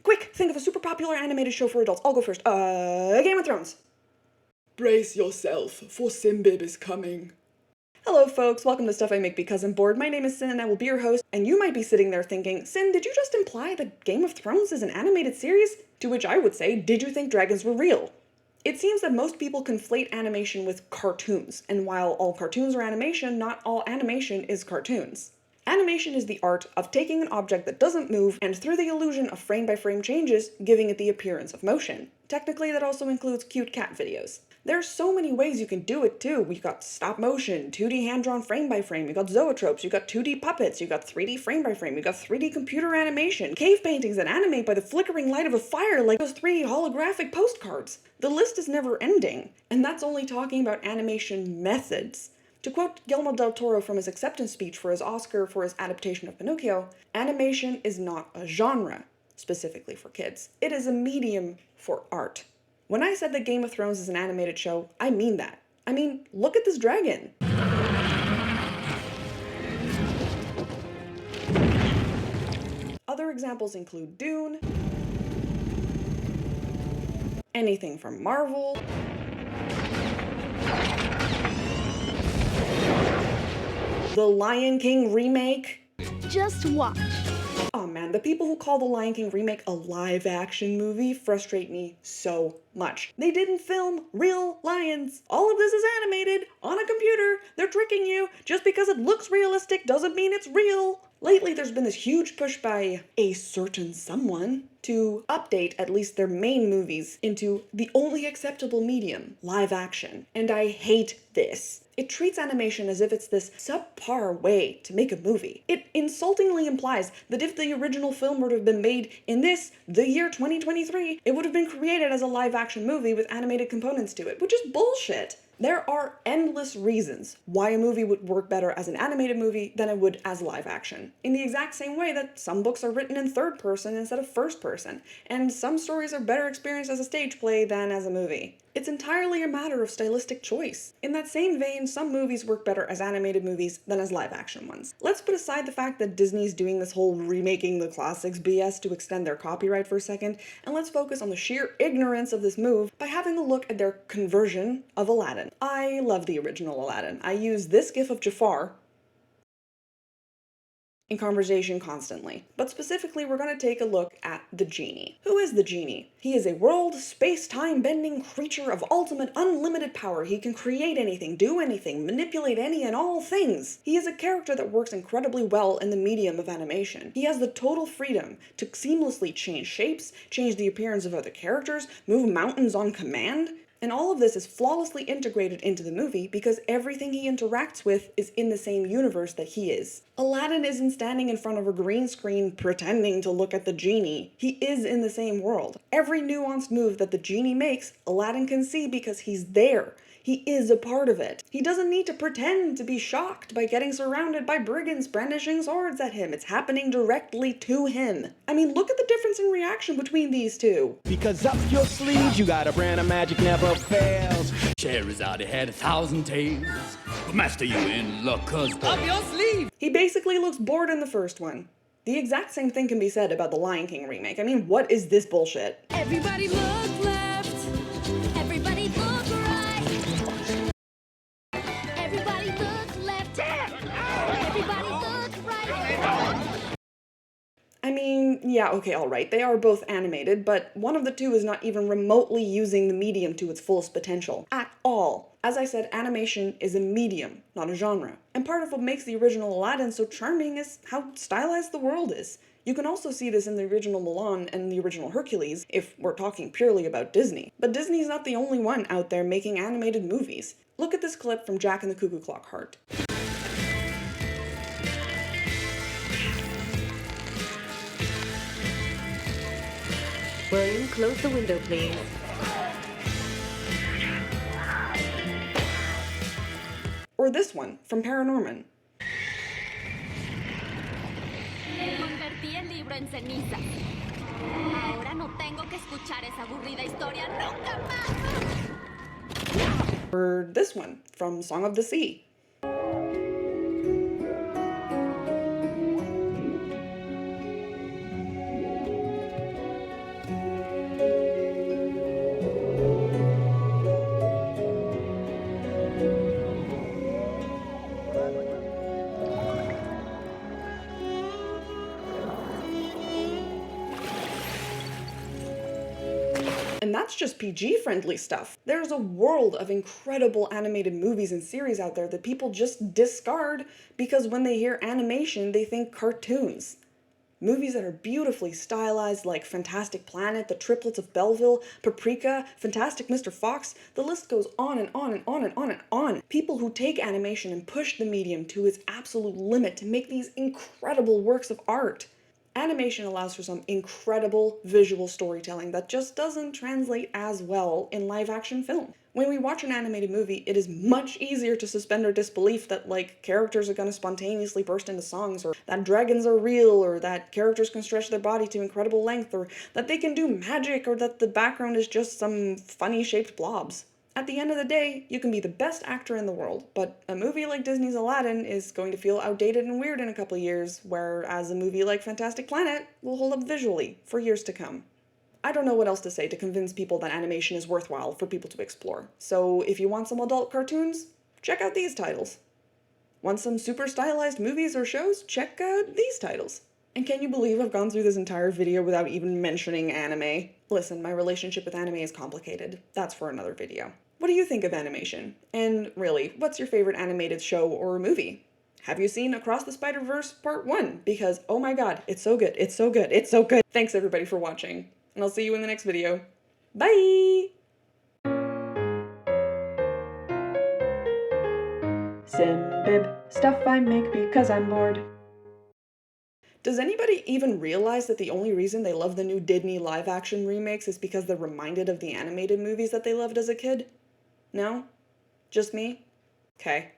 Quick, think of a super popular animated show for adults. I'll go first. Game of Thrones. Brace yourself, for Simbib is coming. Hello folks, welcome to Stuff I Make Because I'm Bored. My name is Sin and I will be your host, and you might be sitting there thinking, Sin, did you just imply that Game of Thrones is an animated series? To which I would say, did you think dragons were real? It seems that most people conflate animation with cartoons, and while all cartoons are animation, not all animation is cartoons. Animation is the art of taking an object that doesn't move and through the illusion of frame-by-frame changes, giving it the appearance of motion. Technically, that also includes cute cat videos. There are so many ways you can do it too. We've got stop motion, 2D hand-drawn frame-by-frame, you've got zoetropes, you've got 2D puppets, you've got 3D frame-by-frame, you've got 3D computer animation, cave paintings that animate by the flickering light of a fire like those 3D holographic postcards. The list is never ending, and that's only talking about animation methods. To quote Guillermo del Toro from his acceptance speech for his Oscar for his adaptation of Pinocchio, animation is not a genre, specifically for kids. It is a medium for art. When I said that Game of Thrones is an animated show, I mean that. I mean, look at this dragon. Other examples include Dune, anything from Marvel, The Lion King remake. Just watch. Oh man, the people who call The Lion King remake a live-action movie frustrate me so much. They didn't film real lions. All of this is animated on a computer. They're tricking you. Just because it looks realistic doesn't mean it's real. Lately, there's been this huge push by a certain someone to update at least their main movies into the only acceptable medium, live action. And I hate this. It treats animation as if it's this subpar way to make a movie. It insultingly implies that if the original film would have been made in the year 2023, it would have been created as a live action movie with animated components to it, which is bullshit. There are endless reasons why a movie would work better as an animated movie than it would as live action. In the exact same way that some books are written in third person instead of first person, and some stories are better experienced as a stage play than as a movie. It's entirely a matter of stylistic choice. In that same vein, some movies work better as animated movies than as live action ones. Let's put aside the fact that Disney's doing this whole remaking the classics BS to extend their copyright for a second, and let's focus on the sheer ignorance of this move by having a look at their conversion of Aladdin. I love the original Aladdin. I use this gif of Jafar in conversation constantly. But specifically, we're going to take a look at the genie. Who is the genie? He is a world, space-time bending creature of ultimate unlimited power. He can create anything, do anything, manipulate any and all things. He is a character that works incredibly well in the medium of animation. He has the total freedom to seamlessly change shapes, change the appearance of other characters, move mountains on command. And all of this is flawlessly integrated into the movie because everything he interacts with is in the same universe that he is. Aladdin isn't standing in front of a green screen pretending to look at the genie. He is in the same world. Every nuanced move that the genie makes, Aladdin can see because he's there. He is a part of it. He doesn't need to pretend to be shocked by getting surrounded by brigands brandishing swords at him. It's happening directly to him. I mean, look at the difference in reaction between these two. Because up your sleeves, you got a brand of magic never fails. Scheherazade had 1,000 tales, but master, you in luck, cause up your sleeve. He basically looks bored in the first one. The exact same thing can be said about the Lion King remake. I mean, what is this bullshit? Everybody look left. Everybody look right. Everybody look left. Everybody look right. I mean, yeah, okay, alright, they are both animated, but one of the two is not even remotely using the medium to its fullest potential. At all. As I said, animation is a medium, not a genre. And part of what makes the original Aladdin so charming is how stylized the world is. You can also see this in the original Mulan and the original Hercules, if we're talking purely about Disney. But Disney's not the only one out there making animated movies. Look at this clip from Jack and the Cuckoo Clock Heart. William, close the window, please. Or this one, from Paranorman. Convertí el libro en ceniza. Ahora no tengo que escuchar esa aburrida historia nunca más. Or this one, from Song of the Sea. And that's just PG-friendly stuff. There's a world of incredible animated movies and series out there that people just discard because when they hear animation, they think cartoons. Movies that are beautifully stylized like Fantastic Planet, The Triplets of Belleville, Paprika, Fantastic Mr. Fox, the list goes on and on and on and on and on. People who take animation and push the medium to its absolute limit to make these incredible works of art. Animation allows for some incredible visual storytelling that just doesn't translate as well in live-action film. When we watch an animated movie, it is much easier to suspend our disbelief that, like, characters are gonna spontaneously burst into songs, or that dragons are real, or that characters can stretch their body to incredible length, or that they can do magic, or that the background is just some funny-shaped blobs. At the end of the day, you can be the best actor in the world, but a movie like Disney's Aladdin is going to feel outdated and weird in a couple years, whereas a movie like Fantastic Planet will hold up visually for years to come. I don't know what else to say to convince people that animation is worthwhile for people to explore, so if you want some adult cartoons, check out these titles. Want some super stylized movies or shows? Check out these titles. And can you believe I've gone through this entire video without even mentioning anime? Listen, my relationship with anime is complicated. That's for another video. What do you think of animation? And really, what's your favorite animated show or movie? Have you seen Across the Spider-Verse Part 1? Because, oh my god, it's so good, it's so good, it's so good. Thanks everybody for watching, and I'll see you in the next video. Bye! Simbib, stuff I make because I'm bored. Does anybody even realize that the only reason they love the new Disney live-action remakes is because they're reminded of the animated movies that they loved as a kid? No? Just me? Okay.